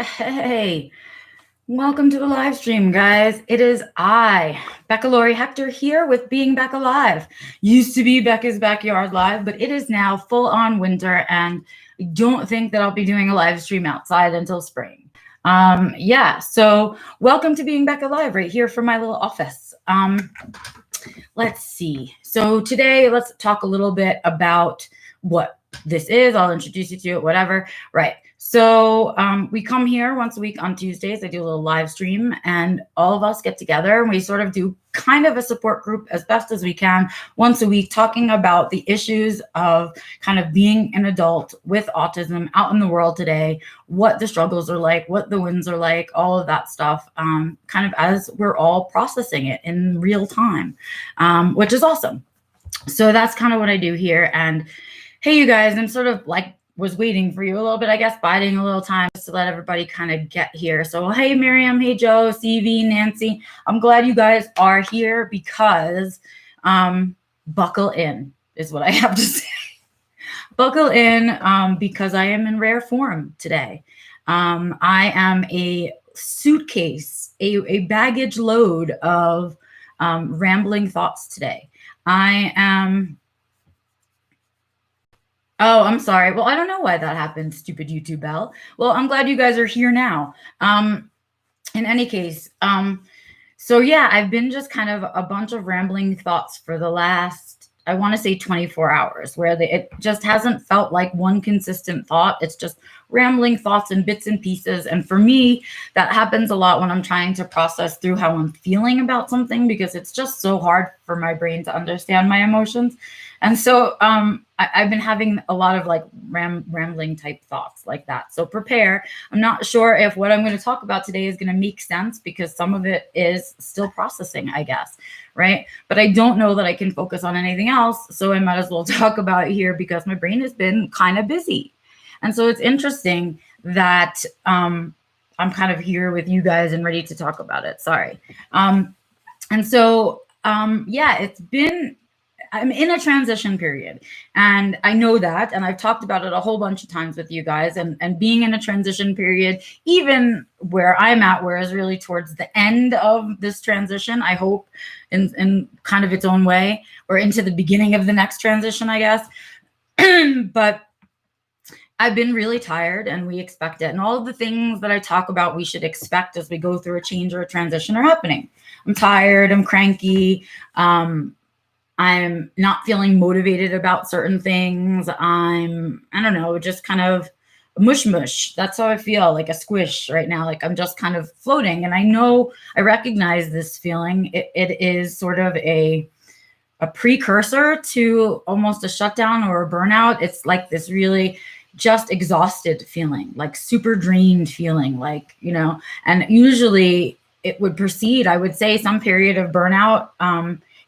Hey, welcome to the live stream, guys. It is I, Becca Lori Hector, here with Being Becca Live. Used to be Becca's Backyard Live, but it is now full on winter, and I don't think that I'll be doing a live stream outside until spring. So welcome to Being Becca Live right here from my little office. Let's see. So today, let's talk a little bit about what this is. I'll introduce you to it, whatever. Right. So we come here once a week on Tuesdays. I do a little live stream, and all of us get together and we sort of do kind of a support group as best as we can once a week, talking about the issues of kind of being an adult with autism out in the world today, what the struggles are like, what the wins are like, all of that stuff, kind of as we're all processing it in real time, which is awesome. So that's kind of what I do here. And hey, you guys, I'm sort of like was waiting for you a little bit, I guess, biding a little time just to let everybody kind of get here. So, hey, Miriam, hey, Joe, CV, Nancy, I'm glad you guys are here because buckle in is what I have to say. Buckle in because I am in rare form today. I am a suitcase, a baggage load of rambling thoughts today. I am... Oh, I'm sorry. Well, I don't know why that happened, stupid YouTube bell. Well, I'm glad you guys are here now. In any case, so yeah, I've been just kind of a bunch of rambling thoughts for the last, I want to say 24 hours, where it just hasn't felt like one consistent thought. It's just rambling thoughts in bits and pieces. And for me, that happens a lot when I'm trying to process through how I'm feeling about something, because it's just so hard for my brain to understand my emotions. And so I've been having a lot of like rambling type thoughts like that. So prepare. I'm not sure if what I'm going to talk about today is going to make sense, because some of it is still processing, I guess. Right. But I don't know that I can focus on anything else. So I might as well talk about it here because my brain has been kind of busy. And so it's interesting that I'm kind of here with you guys and ready to talk about it. Sorry. I'm in a transition period, and I know that, and I've talked about it a whole bunch of times with you guys, and being in a transition period, even where I'm at, whereas really towards the end of this transition, I hope in kind of its own way, or into the beginning of the next transition, I guess. But I've been really tired, and we expect it. And all of the things that I talk about we should expect as we go through a change or a transition are happening. I'm tired, I'm cranky, I'm not feeling motivated about certain things. I don't know, just kind of mush. That's how I feel, like a squish right now. Like I'm just kind of floating. And I know, I recognize this feeling. It is sort of a precursor to almost a shutdown or a burnout. It's like this really just exhausted feeling, like super drained feeling, like, you know, and usually it would precede, I would say, some period of burnout.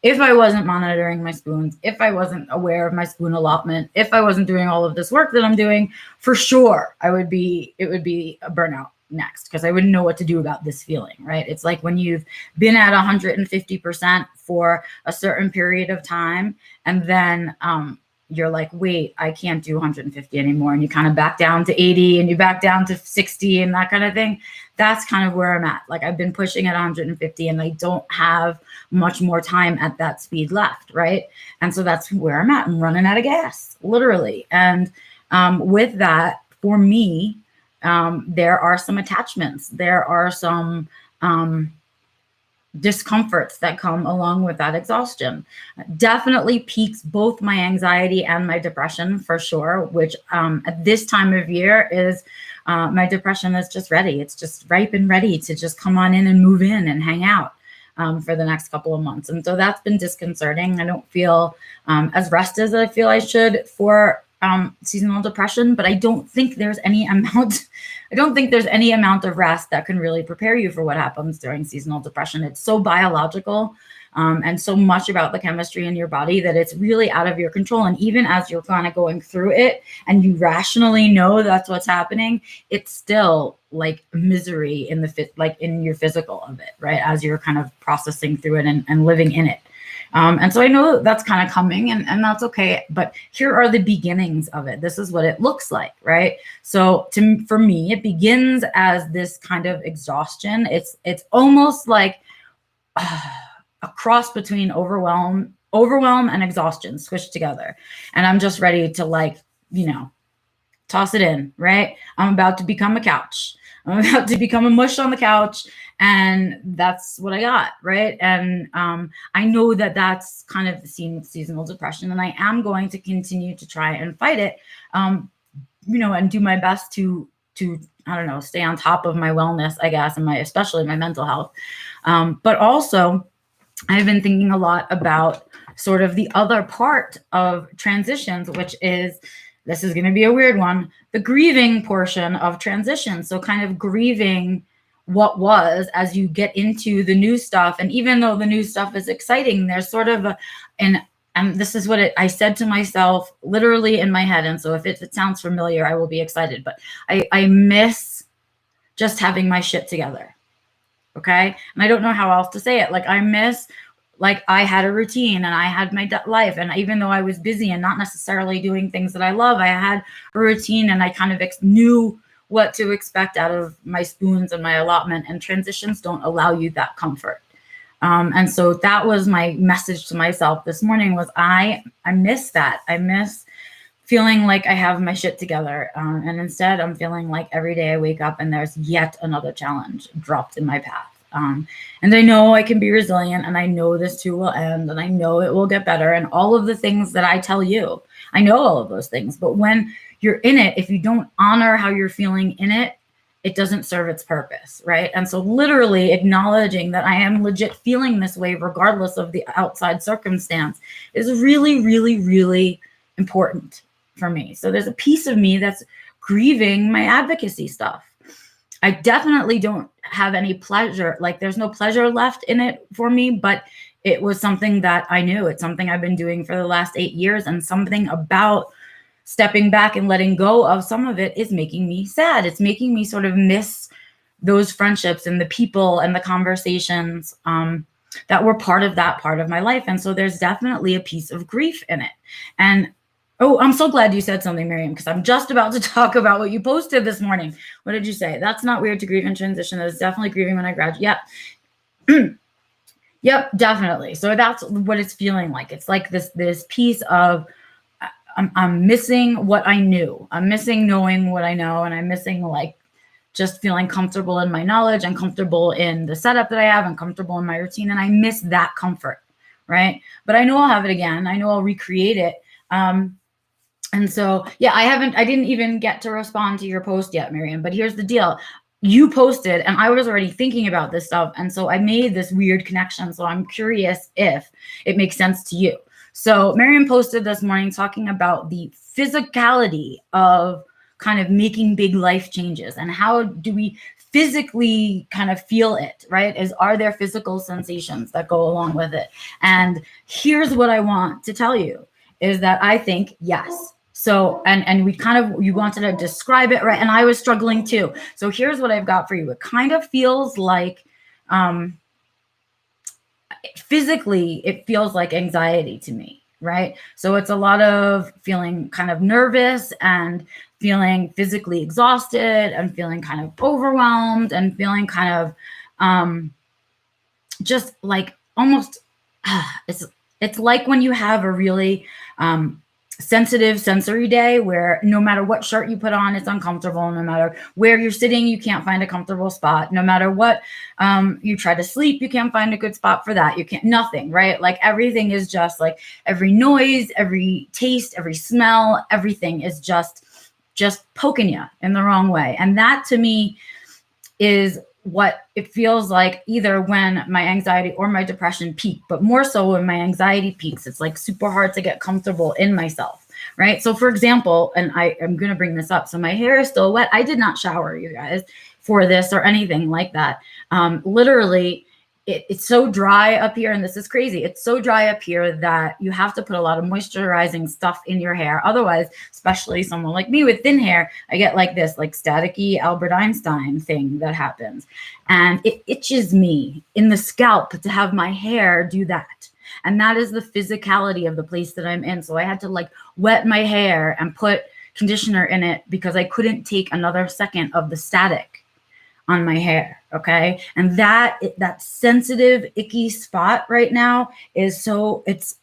If I wasn't monitoring my spoons, if I wasn't aware of my spoon allotment, if I wasn't doing all of this work that I'm doing, for sure, it would be a burnout next, because I wouldn't know what to do about this feeling, right? It's like when you've been at 150% for a certain period of time, and then you're like, wait, I can't do 150 anymore. And you kind of back down to 80 and you back down to 60 and that kind of thing. That's kind of where I'm at. Like I've been pushing at 150 and I don't have much more time at that speed left, right? And so that's where I'm at. I'm running out of gas, literally. And with that, for me, there are some attachments. There are some discomforts that come along with that exhaustion. Definitely peaks both my anxiety and my depression, for sure, which at this time of year is my depression is just ready. It's just ripe and ready to just come on in and move in and hang out for the next couple of months. And so that's been disconcerting. I don't feel as rested as I feel I should for seasonal depression, but I don't think there's any amount of rest that can really prepare you for what happens during seasonal depression. It's so biological and so much about the chemistry in your body that it's really out of your control. And even as you're kind of going through it and you rationally know that's what's happening, it's still like misery in your physical of it, right? As you're kind of processing through it and living in it. And so I know that's kind of coming, and that's okay. But here are the beginnings of it. This is what it looks like, right? So for me, it begins as this kind of exhaustion. It's almost like a cross between overwhelm and exhaustion squished together. And I'm just ready to, like, toss it in, right? I'm about to become a couch. I'm about to become a mush on the couch, and that's what I got, right? And I know that that's kind of the scene with seasonal depression, and I am going to continue to try and fight it, and do my best to I don't know, stay on top of my wellness, I guess, and especially my mental health. But also, I've been thinking a lot about sort of the other part of transitions, which is, this is going to be a weird one, the grieving portion of transition. So kind of grieving what was as you get into the new stuff. And even though the new stuff is exciting, there's sort of and this is what I said to myself literally in my head. And so if it sounds familiar, I will be excited. But I miss just having my shit together. Okay. And I don't know how else to say it. Like, I miss, like, I had a routine and I had my life. And even though I was busy and not necessarily doing things that I love, I had a routine, and I kind of knew what to expect out of my spoons and my allotment. And transitions don't allow you that comfort. And so that was my message to myself this morning, was I miss that. I miss feeling like I have my shit together. And instead, I'm feeling like every day I wake up and there's yet another challenge dropped in my path. And I know I can be resilient, and I know this too will end, and I know it will get better, and all of the things that I tell you, I know all of those things. But when you're in it, if you don't honor how you're feeling in it, it doesn't serve its purpose, right? And so literally acknowledging that I am legit feeling this way regardless of the outside circumstance is really, really, really important for me. So there's a piece of me that's grieving my advocacy stuff. I definitely don't have any pleasure. Like, there's no pleasure left in it for me, but it was something that I knew. It's something I've been doing for the last 8 years, and something about stepping back and letting go of some of it is making me sad. It's making me sort of miss those friendships and the people and the conversations that were part of that part of my life. And so there's definitely a piece of grief in it. And oh, I'm so glad you said something, Miriam, because I'm just about to talk about what you posted this morning. What did you say? That's not weird to grieve in transition. That is definitely grieving when I graduate. Yep. Yep, definitely. So that's what it's feeling like. It's like this piece of, I'm missing what I knew. I'm missing knowing what I know, and I'm missing, like, just feeling comfortable in my knowledge and comfortable in the setup that I have and comfortable in my routine. And I miss that comfort, right? But I know I'll have it again. I know I'll recreate it. And so, yeah, I didn't even get to respond to your post yet, Miriam, but here's the deal. You posted, and I was already thinking about this stuff. And so I made this weird connection. So I'm curious if it makes sense to you. So Miriam posted this morning talking about the physicality of kind of making big life changes, and how do we physically kind of feel it, right? Are there physical sensations that go along with it? And here's what I want to tell you is that I think yes. So, and you wanted to describe it, right? And I was struggling too. So here's what I've got for you. It kind of feels like, physically, it feels like anxiety to me, right? So it's a lot of feeling kind of nervous and feeling physically exhausted and feeling kind of overwhelmed and feeling kind of just like almost, it's like when you have a really sensitive sensory day where no matter what shirt you put on, it's uncomfortable. No matter where you're sitting, you can't find a comfortable spot. No matter what you try to sleep, you can't find a good spot for that. You can't, nothing, right? Like everything is just like every noise, every taste, every smell, everything is just poking you in the wrong way. And that to me is what it feels like either when my anxiety or my depression peak, but more so when my anxiety peaks. It's like super hard to get comfortable in myself, right? So for example, and I am going to bring this up. So my hair is still wet. I did not shower, you guys, for this or anything like that. Literally, it's so dry up here, and this is crazy. It's so dry up here that you have to put a lot of moisturizing stuff in your hair. Otherwise, especially someone like me with thin hair, I get like this, like staticky Albert Einstein thing that happens. And it itches me in the scalp to have my hair do that. And that is the physicality of the place that I'm in. So I had to like wet my hair and put conditioner in it because I couldn't take another second of the static on my hair. Okay. And that sensitive, icky spot right now is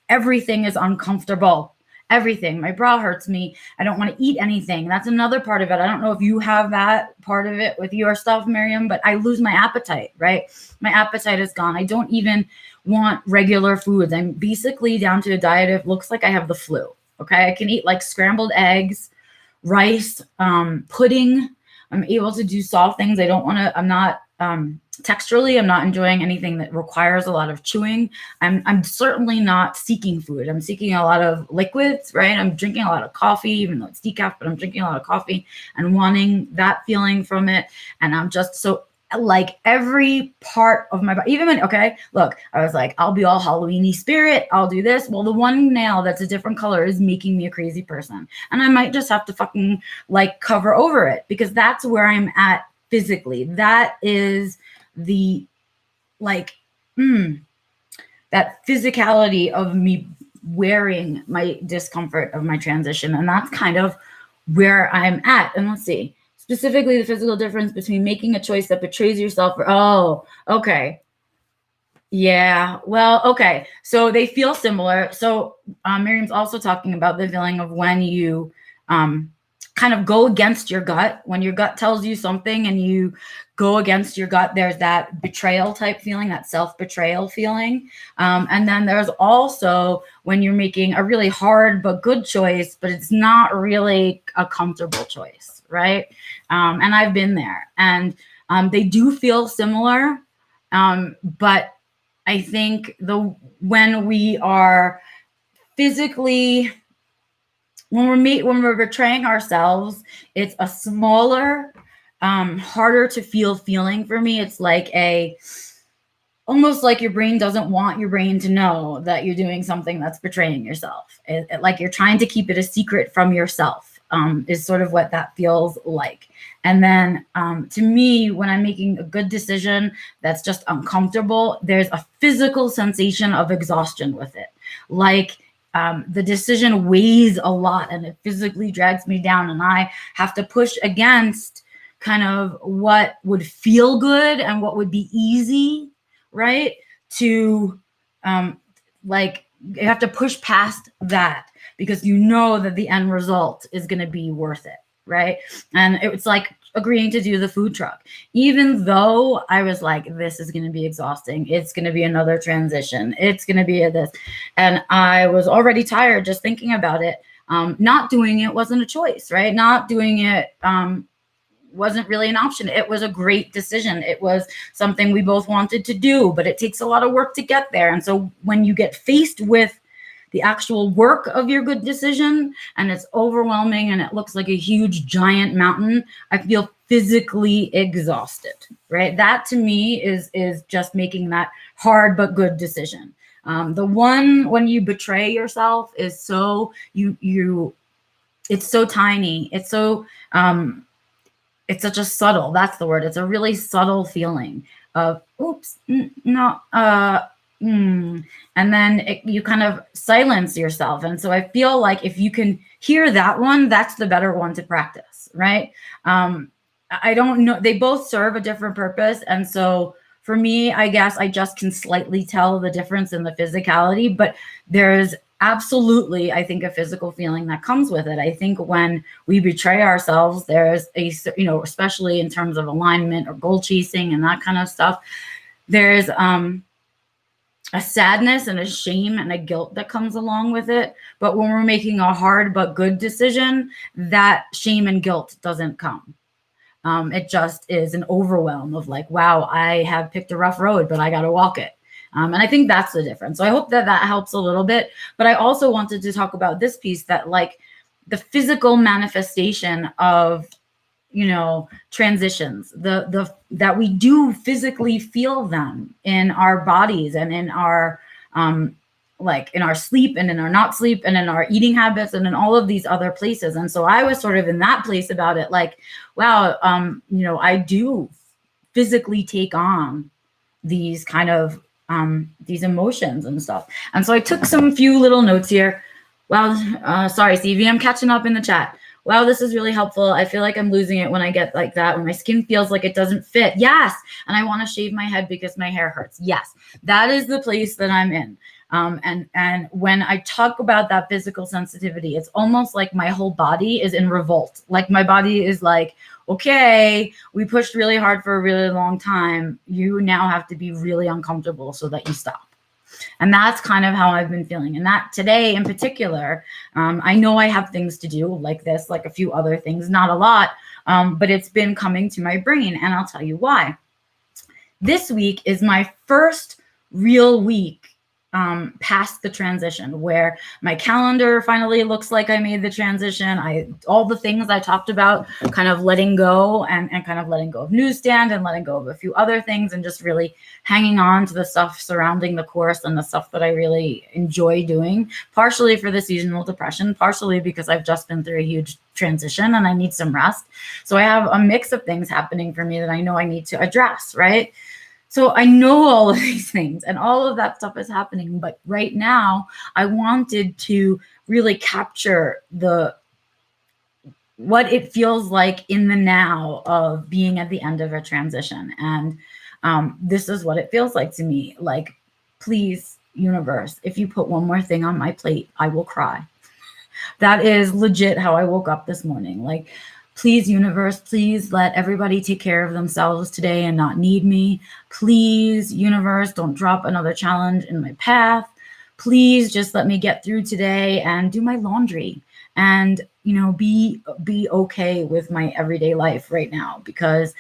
everything is uncomfortable. Everything. My bra hurts me. I don't want to eat anything. That's another part of it. I don't know if you have that part of it with your stuff, Miriam, but I lose my appetite, right? My appetite is gone. I don't even want regular foods. I'm basically down to a diet. It looks like I have the flu. Okay. I can eat like scrambled eggs, rice, pudding. I'm able to do soft things. I'm not texturally, I'm not enjoying anything that requires a lot of chewing. I'm certainly not seeking food. I'm seeking a lot of liquids, right? I'm drinking a lot of coffee, even though it's decaf, but I'm drinking a lot of coffee and wanting that feeling from it. And I'm just so like every part of my body, even when, okay, look, I was like, I'll be all Halloween-y spirit. I'll do this. Well, the one nail that's a different color is making me a crazy person. And I might just have to fucking like cover over it because that's where I'm at physically. That is the like, that physicality of me wearing my discomfort of my transition. And that's kind of where I'm at. And let's see. Specifically, the physical difference between making a choice that betrays yourself okay. Yeah, well, okay. So they feel similar. So Miriam's also talking about the feeling of when you kind of go against your gut, when your gut tells you something and you go against your gut, there's that betrayal type feeling, that self-betrayal feeling. And then there's also when you're making a really hard but good choice, but it's not really a comfortable choice, right? And I've been there. And they do feel similar, but I think when we are physically, when we're betraying ourselves, it's a smaller, harder to feel feeling for me. It's like almost like your brain doesn't want your brain to know that you're doing something that's betraying yourself. Like you're trying to keep it a secret from yourself, is sort of what that feels like. And then to me, when I'm making a good decision that's just uncomfortable, there's a physical sensation of exhaustion with it. Like the decision weighs a lot and it physically drags me down, and I have to push against kind of what would feel good and what would be easy, right? To like you have to push past that because you know that the end result is going to be worth it, right? And it's like agreeing to do the food truck, even though I was like, this is going to be exhausting. It's going to be another transition. It's going to be this. And I was already tired just thinking about it. Not doing it wasn't a choice, right? Not doing it wasn't really an option. It was a great decision. It was something we both wanted to do, but it takes a lot of work to get there. And so when you get faced with the actual work of your good decision and it's overwhelming and it looks like a huge giant mountain, I feel physically exhausted, right? That to me is just making that hard but good decision. The one when you betray yourself is so it's so tiny. It's so it's such a subtle, that's the word. It's a really subtle feeling of oops, no, and then you kind of silence yourself. And so I feel like if you can hear that one, that's the better one to practice, right? I don't know. They both serve a different purpose. And so for me, I guess I just can slightly tell the difference in the physicality, but there's absolutely, I think, a physical feeling that comes with it. I think when we betray ourselves, there's especially in terms of alignment or goal chasing and that kind of stuff, there's a sadness and a shame and a guilt that comes along with it. But when we're making a hard but good decision, that shame and guilt doesn't come. It just is an overwhelm of like, wow, I have picked a rough road, but I got to walk it. And I think that's the difference. So I hope that helps a little bit. But I also wanted to talk about this piece that like the physical manifestation of, transitions, that we do physically feel them in our bodies and in our, like in our sleep and in our not sleep and in our eating habits and in all of these other places. And so I was sort of in that place about it, like, wow, I do physically take on these kind of these emotions and stuff. And so I took some few little notes here. Wow, sorry, CV, I'm catching up in the chat. Wow, this is really helpful. I feel like I'm losing it when I get like that, when my skin feels like it doesn't fit. Yes. And I want to shave my head because my hair hurts. Yes, that is the place that I'm in. And when I talk about that physical sensitivity, it's almost like my whole body is in revolt. Like my body is like, okay, we pushed really hard for a really long time. You now have to be really uncomfortable so that you stop. And that's kind of how I've been feeling. And that today in particular, I know I have things to do like this, like a few other things, not a lot, but it's been coming to my brain. And I'll tell you why. This week is my first real week past the transition, where my calendar finally looks like I made the transition. All the things I talked about, kind of letting go and kind of letting go of newsstand and letting go of a few other things and just really hanging on to the stuff surrounding the course and the stuff that I really enjoy doing, partially for the seasonal depression, partially because I've just been through a huge transition and I need some rest. So I have a mix of things happening for me that I know I need to address, right? So I know all of these things and all of that stuff is happening. But right now, I wanted to really capture what it feels like in the now of being at the end of a transition. And this is what it feels like to me. Like, please, universe, if you put one more thing on my plate, I will cry. That is legit how I woke up this morning. Like, please, universe, please let everybody take care of themselves today and not need me. Please, universe, don't drop another challenge in my path. Please just let me get through today and do my laundry and, be okay with my everyday life right now. Because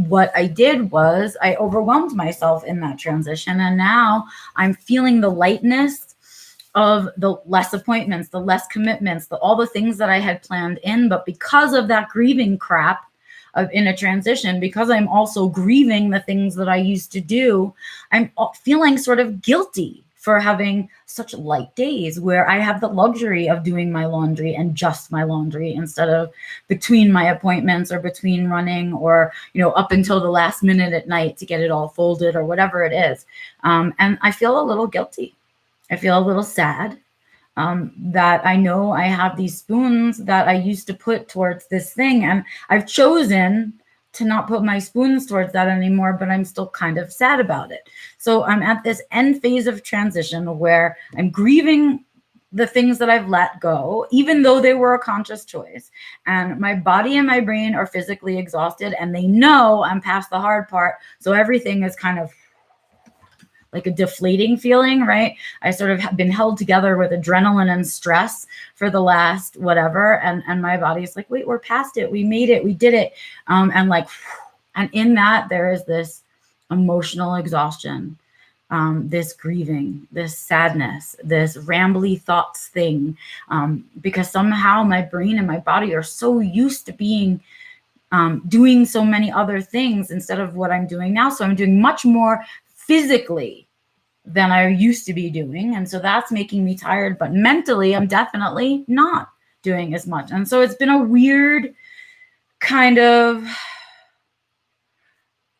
what I did was I overwhelmed myself in that transition. And now I'm feeling the lightness of the less appointments, the less commitments, all the things that I had planned in. But because of that grieving crap in a transition, because I'm also grieving the things that I used to do, I'm feeling sort of guilty for having such light days where I have the luxury of doing my laundry and just my laundry instead of between my appointments or between running or, up until the last minute at night to get it all folded or whatever it is. And I feel a little guilty. I feel a little sad that I know I have these spoons that I used to put towards this thing. And I've chosen to not put my spoons towards that anymore, but I'm still kind of sad about it. So I'm at this end phase of transition where I'm grieving the things that I've let go, even though they were a conscious choice. And my body and my brain are physically exhausted and they know I'm past the hard part. So everything is kind of like a deflating feeling, right? I sort of have been held together with adrenaline and stress for the last whatever. And my body's like, wait, we're past it. We made it. We did it. And in that, there is this emotional exhaustion, this grieving, this sadness, this rambly thoughts thing, because somehow my brain and my body are so used to being doing so many other things instead of what I'm doing now. So I'm doing much more physically than I used to be doing. And so that's making me tired, but mentally I'm definitely not doing as much. And so it's been a weird kind of,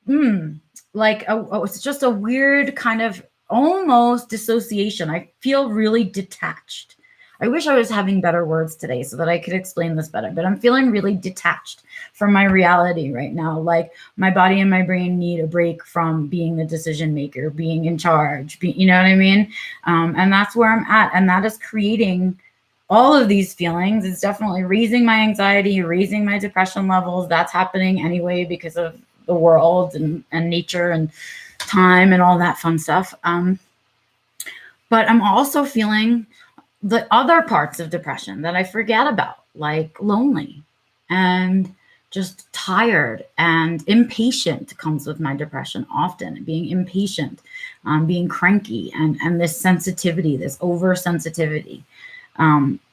it's just a weird kind of almost dissociation. I feel really detached. I wish I was having better words today so that I could explain this better, but I'm feeling really detached from my reality right now. Like my body and my brain need a break from being the decision maker, being in charge, you know what I mean? And that's where I'm at. And that is creating all of these feelings. It's definitely raising my anxiety, raising my depression levels. That's happening anyway because of the world and nature and time and all that fun stuff. But I'm also feeling the other parts of depression that I forget about, like lonely and just tired and impatient comes with my depression often, being impatient, being cranky, and this sensitivity, this oversensitivity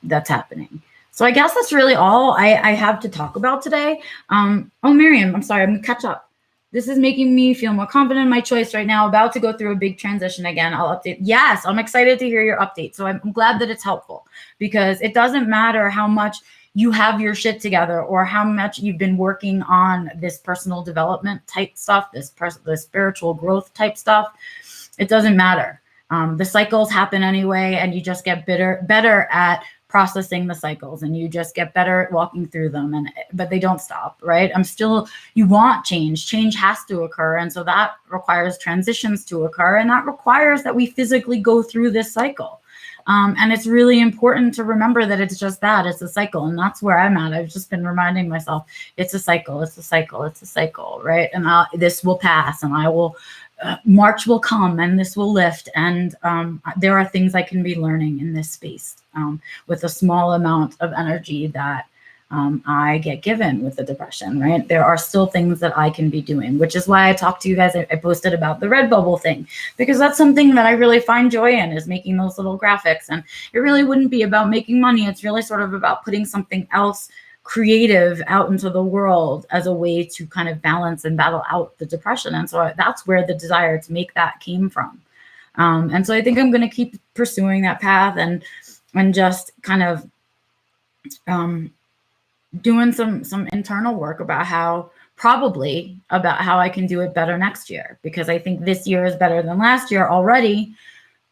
that's happening. So I guess that's really all I have to talk about today. Miriam, I'm sorry, I'm gonna catch up. This is making me feel more confident in my choice right now, about to go through a big transition again. I'll update. Yes, I'm excited to hear your update. So I'm glad that it's helpful because it doesn't matter how much you have your shit together or how much you've been working on this personal development type stuff, this spiritual growth type stuff. It doesn't matter. The cycles happen anyway, and you just get better at processing the cycles, and you just get better at walking through them. But they don't stop, right? You want change. Change has to occur, and so that requires transitions to occur, and that requires that we physically go through this cycle. And it's really important to remember that it's just that, it's a cycle. And that's where I'm at. I've just been reminding myself, it's a cycle, it's a cycle, it's a cycle, right? And this will pass, and March will come, and this will lift. And there are things I can be learning in this space with a small amount of energy that I get given with the depression, right? There are still things that I can be doing, which is why I talked to you guys. I posted about the Redbubble thing, because that's something that I really find joy in, is making those little graphics. And it really wouldn't be about making money. It's really sort of about putting something else creative out into the world as a way to kind of balance and battle out the depression. And so that's where the desire to make that came from. And so I think I'm going to keep pursuing that path and just kind of doing some internal work about how I can do it better next year, because I think this year is better than last year already.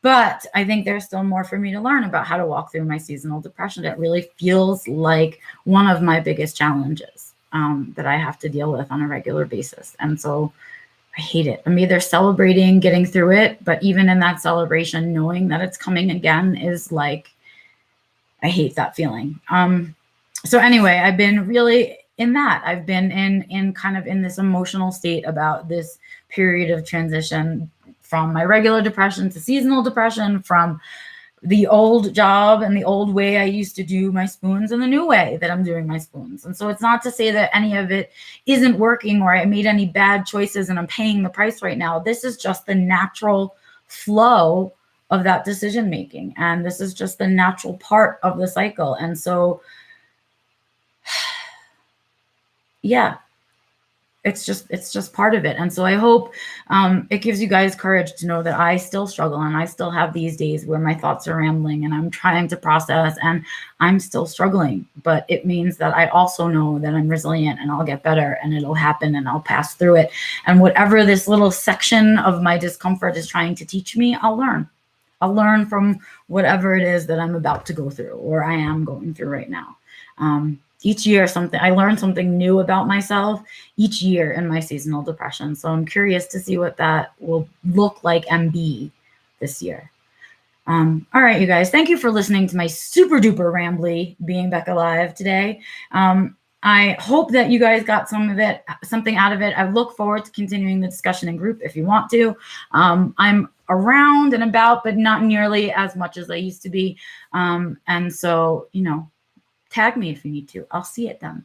But I think there's still more for me to learn about how to walk through my seasonal depression. It really feels like one of my biggest challenges that I have to deal with on a regular basis. And so I hate it. I'm either celebrating getting through it, but even in that celebration, knowing that it's coming again is like, I hate that feeling. So anyway, I've been really in that. I've been in kind of in this emotional state about this period of transition from my regular depression to seasonal depression, from the old job and the old way I used to do my spoons and the new way that I'm doing my spoons. And so it's not to say that any of it isn't working or I made any bad choices and I'm paying the price right now. This is just the natural flow of that decision making. And this is just the natural part of the cycle. And so, yeah, it's just part of it. And so I hope it gives you guys courage to know that I still struggle, and I still have these days where my thoughts are rambling and I'm trying to process and I'm still struggling. But it means that I also know that I'm resilient and I'll get better and it'll happen and I'll pass through it. And whatever this little section of my discomfort is trying to teach me, I'll learn. I'll learn from whatever it is that I'm about to go through or I am going through right now. Each year, I learn something new about myself each year in my seasonal depression. So I'm curious to see what that will look like and be this year. All right, you guys, thank you for listening to my super duper rambly Being Becca Live today. I hope that you guys got something out of it. I look forward to continuing the discussion in group if you want to. I'm around and about, but not nearly as much as I used to be. And so, tag me if you need to. I'll see it then.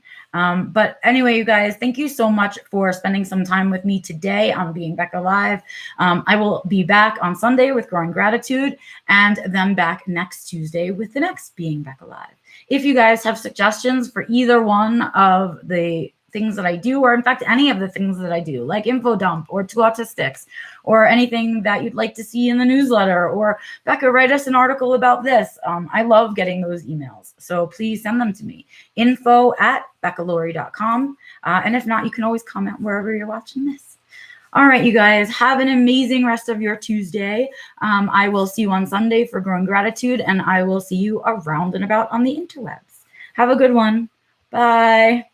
But anyway, you guys, thank you so much for spending some time with me today on Being Becca Live. I will be back on Sunday with Growing Gratitude, and then back next Tuesday with the next Being Becca Live. If you guys have suggestions for either one of the things that I do, or in fact, any of the things that I do, like Info Dump or Two Autistics, or anything that you'd like to see in the newsletter, or Becca, write us an article about this. I love getting those emails. So please send them to me, info@beccalaurie.com. And if not, you can always comment wherever you're watching this. All right, you guys, have an amazing rest of your Tuesday. I will see you on Sunday for Growing Gratitude, and I will see you around and about on the interwebs. Have a good one. Bye.